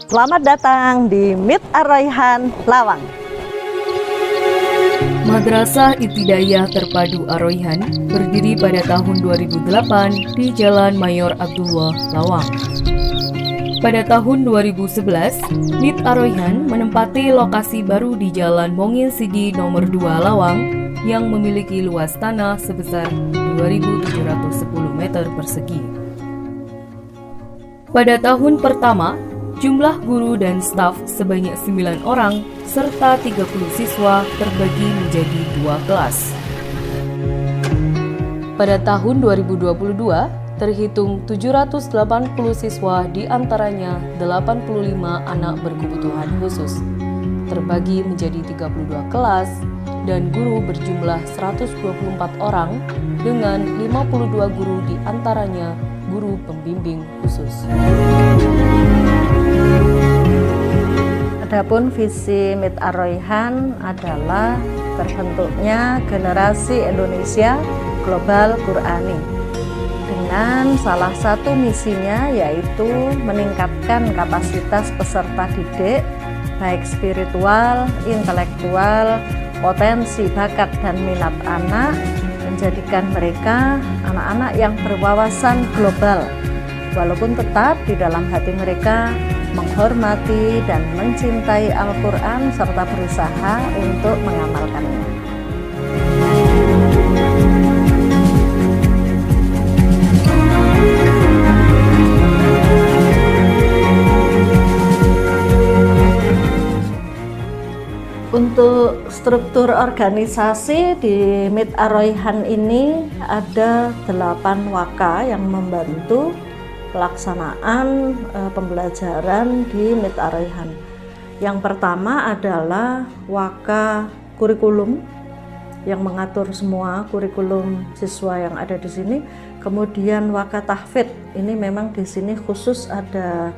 Selamat datang di MIT Ar-Rayhan Lawang. Madrasah Ibtidaiyah Terpadu Ar-Rayhan berdiri pada tahun 2008 di Jalan Mayor Abdullah, Lawang. Pada tahun 2011, MIT Ar-Rayhan menempati lokasi baru di Jalan Mongin Sidi nomor 2 Lawang yang memiliki luas tanah sebesar 2.710 meter persegi. Pada tahun pertama, jumlah guru dan staf sebanyak 9 orang serta 30 siswa terbagi menjadi 2 kelas. Pada tahun 2022, terhitung 780 siswa, di antaranya 85 anak berkebutuhan khusus, terbagi menjadi 32 kelas dan guru berjumlah 124 orang dengan 52 guru di antaranya guru pembimbing khusus. Adapun visi MIT Ar-Rayhan adalah terbentuknya generasi Indonesia Global Qur'ani dengan salah satu misinya yaitu meningkatkan kapasitas peserta didik baik spiritual, intelektual, potensi, bakat, dan minat anak, menjadikan mereka anak-anak yang berwawasan global walaupun tetap di dalam hati mereka menghormati dan mencintai Al-Quran serta berusaha untuk mengamalkannya. Untuk struktur organisasi di MIT Ar-Rayhan ini ada 8 waka yang membantu pelaksanaan pembelajaran di MIT Ar-Rayhan. Yang pertama adalah waka kurikulum yang mengatur semua kurikulum siswa yang ada di sini. Kemudian waka tahfidz, ini memang di sini khusus ada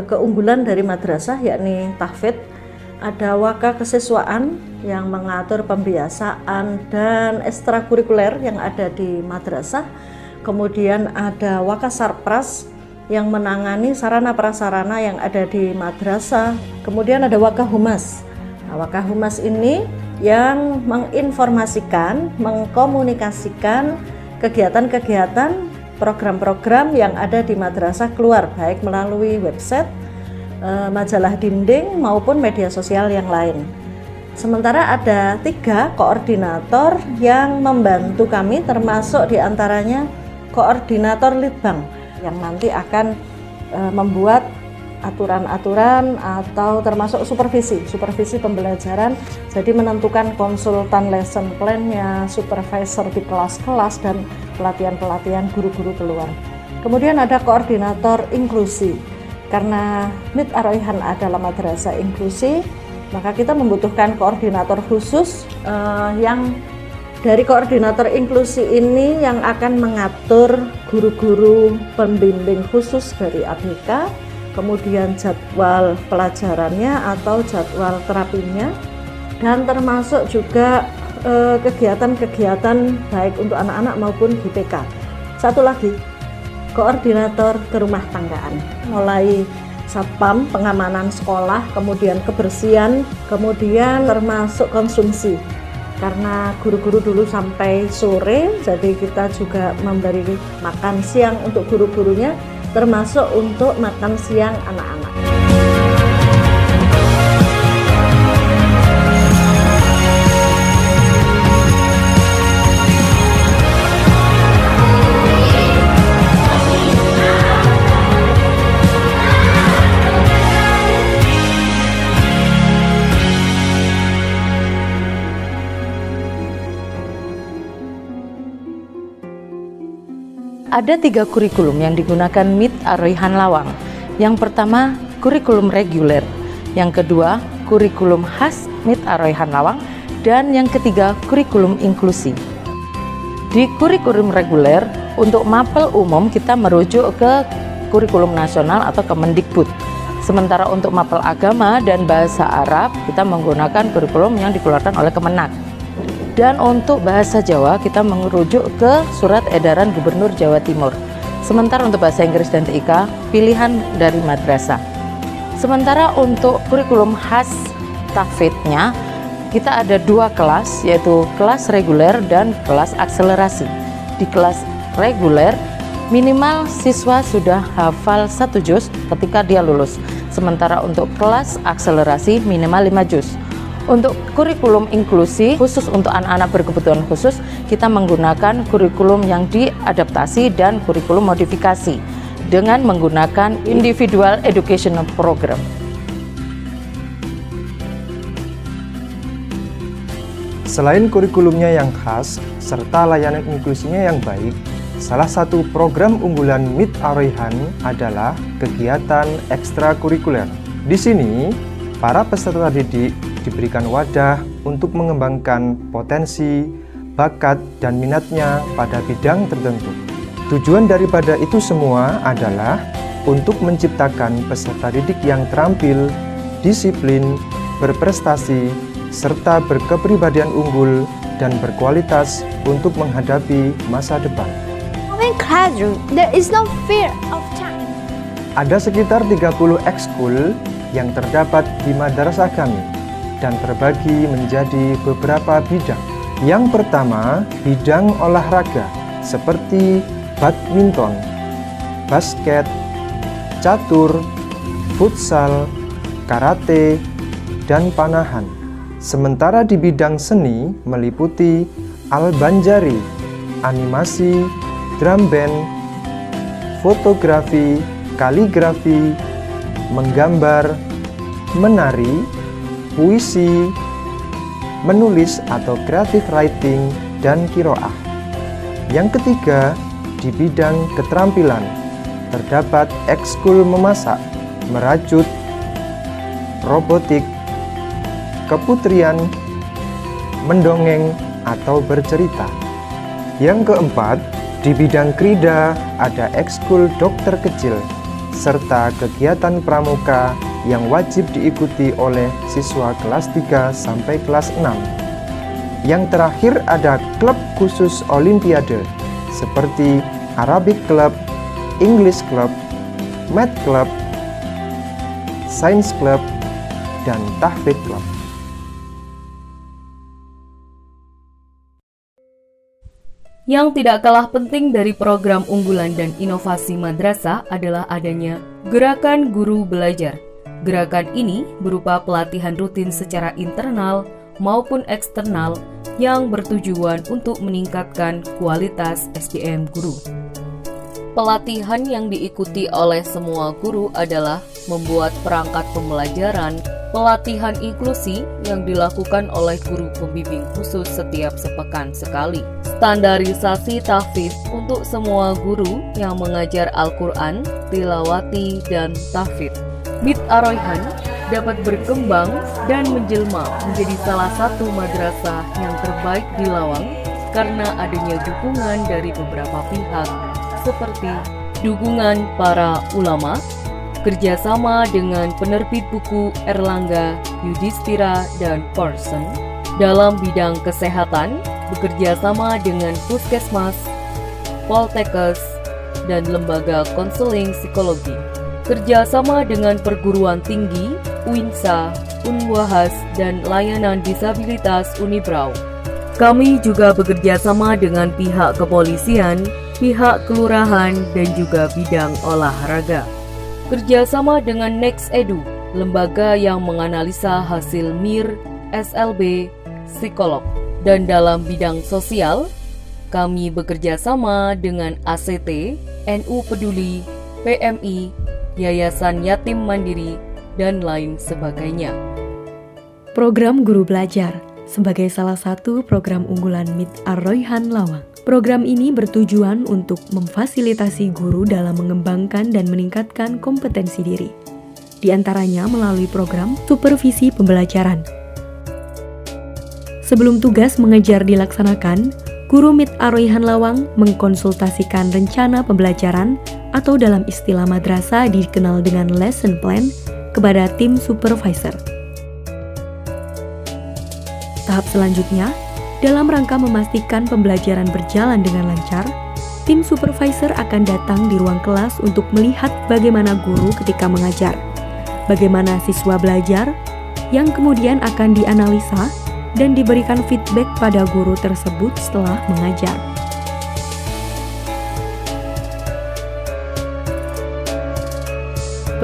keunggulan dari madrasah yakni tahfidz. Ada waka kesiswaan yang mengatur pembiasaan dan ekstrakurikuler yang ada di madrasah. Kemudian ada waka sarpras yang menangani sarana prasarana yang ada di madrasah. Kemudian ada waka humas. Nah, waka humas ini yang menginformasikan, mengkomunikasikan kegiatan-kegiatan, program-program yang ada di madrasah keluar baik melalui website, majalah dinding maupun media sosial yang lain. Sementara ada 3 koordinator yang membantu kami, termasuk diantaranya koordinator litbang yang nanti akan membuat aturan-aturan atau termasuk supervisi pembelajaran, jadi menentukan konsultan lesson plan-nya, supervisor di kelas-kelas, dan pelatihan-pelatihan guru-guru keluar. Kemudian ada koordinator inklusi. Karena MIT Ar-Rayhan adalah madrasah inklusi, maka kita membutuhkan koordinator khusus yang dari koordinator inklusi ini yang akan mengatur guru-guru pembimbing khusus dari ABK, kemudian jadwal pelajarannya atau jadwal terapinya, dan termasuk juga kegiatan-kegiatan baik untuk anak-anak maupun GPK. Satu lagi, koordinator kerumah tanggaan, mulai satpam, pengamanan sekolah, kemudian kebersihan, kemudian termasuk konsumsi. Karena guru-guru dulu sampai sore, jadi kita juga memberi makan siang untuk guru-gurunya, termasuk untuk makan siang anak-anak. Ada 3 kurikulum yang digunakan MIT Ar-Rayhan Lawang. Yang pertama, kurikulum reguler. Yang kedua, kurikulum khas MIT Ar-Rayhan Lawang. Dan yang ketiga, kurikulum inklusi. Di kurikulum reguler, untuk mapel umum kita merujuk ke kurikulum nasional atau Kemendikbud. Sementara untuk mapel agama dan bahasa Arab, kita menggunakan kurikulum yang dikeluarkan oleh Kemenak. Dan untuk bahasa Jawa kita merujuk ke Surat Edaran Gubernur Jawa Timur. Sementara untuk bahasa Inggris dan TIK, pilihan dari madrasah. Sementara untuk kurikulum khas tahfidznya, kita ada 2 kelas, yaitu kelas reguler dan kelas akselerasi. Di kelas reguler, minimal siswa sudah hafal 1 juz ketika dia lulus. Sementara untuk kelas akselerasi minimal 5 juz. Untuk kurikulum inklusi, khusus untuk anak-anak berkebutuhan khusus, kita menggunakan kurikulum yang diadaptasi dan kurikulum modifikasi dengan menggunakan individual educational program. Selain kurikulumnya yang khas serta layanan inklusinya yang baik, salah satu program unggulan MIT Ar-Rayhan adalah kegiatan ekstrakurikuler. Di sini, para peserta didik diberikan wadah untuk mengembangkan potensi, bakat, dan minatnya pada bidang tertentu. Tujuan daripada itu semua adalah untuk menciptakan peserta didik yang terampil, disiplin, berprestasi, serta berkepribadian unggul dan berkualitas untuk menghadapi masa depan. In classroom, there is no fear of time. Ada sekitar 30 ekskul yang terdapat di madrasah kami dan terbagi menjadi beberapa bidang. Yang pertama, bidang olahraga seperti badminton, basket, catur, futsal, karate, dan panahan. Sementara di bidang seni meliputi al-banjari, animasi, drum band, fotografi, kaligrafi, menggambar, menari, puisi, menulis atau creative writing, dan qiraah. Yang ketiga, di bidang keterampilan terdapat ekskul memasak, merajut, robotik, keputrian, mendongeng, atau bercerita. Yang keempat, di bidang krida ada ekskul dokter kecil, serta kegiatan pramuka yang wajib diikuti oleh siswa kelas 3 sampai kelas 6. Yang terakhir ada klub khusus olimpiade, seperti Arabic Club, English Club, Math Club, Science Club, dan Tahfidz Club. Yang tidak kalah penting dari program unggulan dan inovasi madrasah adalah adanya Gerakan Guru Belajar. Gerakan ini berupa pelatihan rutin secara internal maupun eksternal yang bertujuan untuk meningkatkan kualitas SDM guru. Pelatihan yang diikuti oleh semua guru adalah membuat perangkat pembelajaran, pelatihan inklusi yang dilakukan oleh guru pembimbing khusus setiap sepekan sekali, standarisasi tahfidz untuk semua guru yang mengajar Al-Quran, tilawati, dan tahfidz. MIT Ar-Rayhan dapat berkembang dan menjelma menjadi salah satu madrasah yang terbaik di Lawang karena adanya dukungan dari beberapa pihak seperti dukungan para ulama, kerjasama dengan penerbit buku Erlangga, Yudhistira, dan Parson. Dalam bidang kesehatan, bekerja sama dengan puskesmas, poltekkes, dan lembaga konseling psikologi. Kerjasama dengan perguruan tinggi, UINSA, Unwahas, dan layanan disabilitas Unibrau. Kami juga bekerja sama dengan pihak kepolisian, pihak kelurahan, dan juga bidang olahraga. Kerjasama dengan NextEdu, lembaga yang menganalisa hasil MIR, SLB, psikolog. Dan dalam bidang sosial, kami bekerja sama dengan ACT, NU Peduli, PMI, Yayasan Yatim Mandiri, dan lain sebagainya. Program Guru Belajar sebagai salah satu program unggulan MIT Ar-Rayhan Lawang. Program ini bertujuan untuk memfasilitasi guru dalam mengembangkan dan meningkatkan kompetensi diri. Di antaranya melalui program supervisi pembelajaran. Sebelum tugas mengajar dilaksanakan, guru MIT Ar-Rayhan Lawang mengkonsultasikan rencana pembelajaran atau dalam istilah madrasah dikenal dengan lesson plan kepada tim supervisor. Tahap selanjutnya, dalam rangka memastikan pembelajaran berjalan dengan lancar, tim supervisor akan datang di ruang kelas untuk melihat bagaimana guru ketika mengajar, bagaimana siswa belajar, yang kemudian akan dianalisa dan diberikan feedback pada guru tersebut setelah mengajar.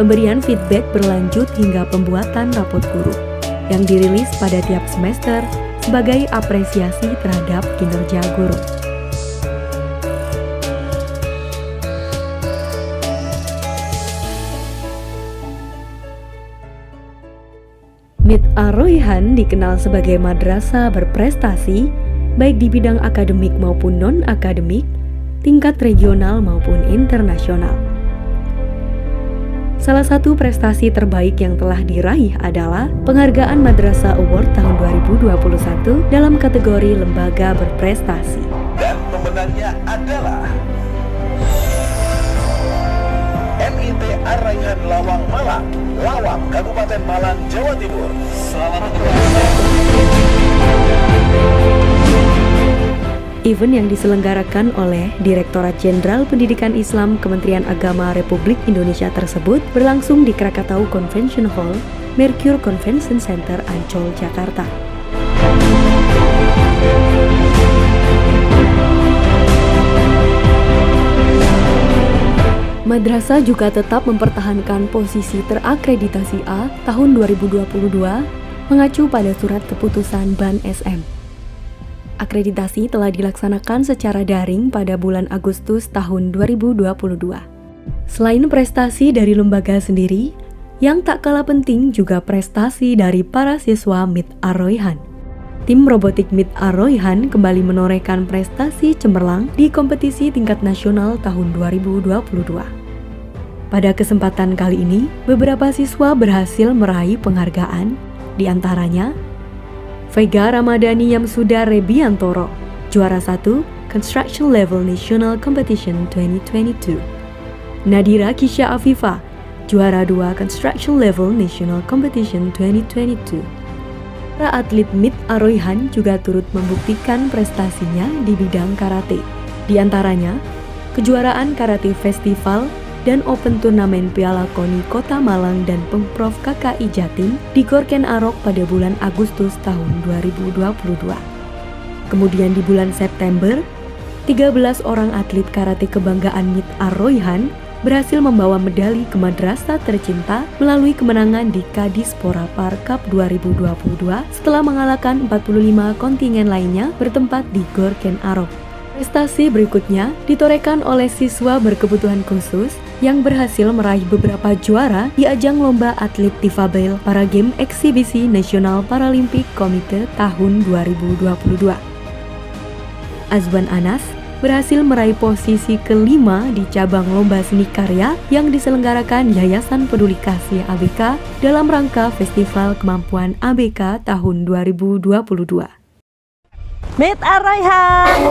Pemberian feedback berlanjut hingga pembuatan rapot guru yang dirilis pada tiap semester sebagai apresiasi terhadap kinerja guru. MIT Ar-Royhan dikenal sebagai madrasah berprestasi baik di bidang akademik maupun non-akademik, tingkat regional maupun internasional. Salah satu prestasi terbaik yang telah diraih adalah penghargaan Madrasah Award tahun 2021 dalam kategori lembaga berprestasi. Dan pemenangnya adalah MIT Ar-Royhan Lawang Malang, Lawang, Kabupaten Malang, Jawa Timur. Selamat Event yang diselenggarakan oleh Direktorat Jenderal Pendidikan Islam Kementerian Agama Republik Indonesia tersebut berlangsung di Krakatau Convention Hall, Mercure Convention Center, Ancol, Jakarta. Madrasah juga tetap mempertahankan posisi terakreditasi A tahun 2022 mengacu pada surat keputusan BAN SM. Akreditasi telah dilaksanakan secara daring pada bulan Agustus tahun 2022. Selain prestasi dari lembaga sendiri, yang tak kalah penting juga prestasi dari para siswa MIT Ar-Royhan. Tim robotik MIT Ar-Royhan kembali menorehkan prestasi cemerlang di kompetisi tingkat nasional tahun 2022. Pada kesempatan kali ini, beberapa siswa berhasil meraih penghargaan, di antaranya Vega Ramadhani Yamsuda Rebiantoro, juara 1 Construction Level National Competition 2022. Nadira Kisha Afifa, juara 2 Construction Level National Competition 2022. Para atlet MIT Ar-Royhan juga turut membuktikan prestasinya di bidang karate. Di antaranya, kejuaraan karate festival dan Open Turnamen Piala KONI Kota Malang dan Pemprov KKI Jatim di Gor Ken Arok pada bulan Agustus tahun 2022. Kemudian di bulan September, 13 orang atlet karate kebanggaan MIT Ar-Royhan berhasil membawa medali ke madrasah tercinta melalui kemenangan di Kadispora Par Cup 2022 setelah mengalahkan 45 kontingen lainnya bertempat di Gor Ken Arok. Prestasi berikutnya ditorehkan oleh siswa berkebutuhan khusus yang berhasil meraih beberapa juara di ajang lomba atlet difabel para game eksibisi Nasional Paralimpik Komite tahun 2022. Azwan Anas berhasil meraih posisi kelima di cabang lomba seni karya yang diselenggarakan Yayasan Peduli Kasih ABK dalam rangka Festival Kemampuan ABK tahun 2022. MIT Ar-Royhan.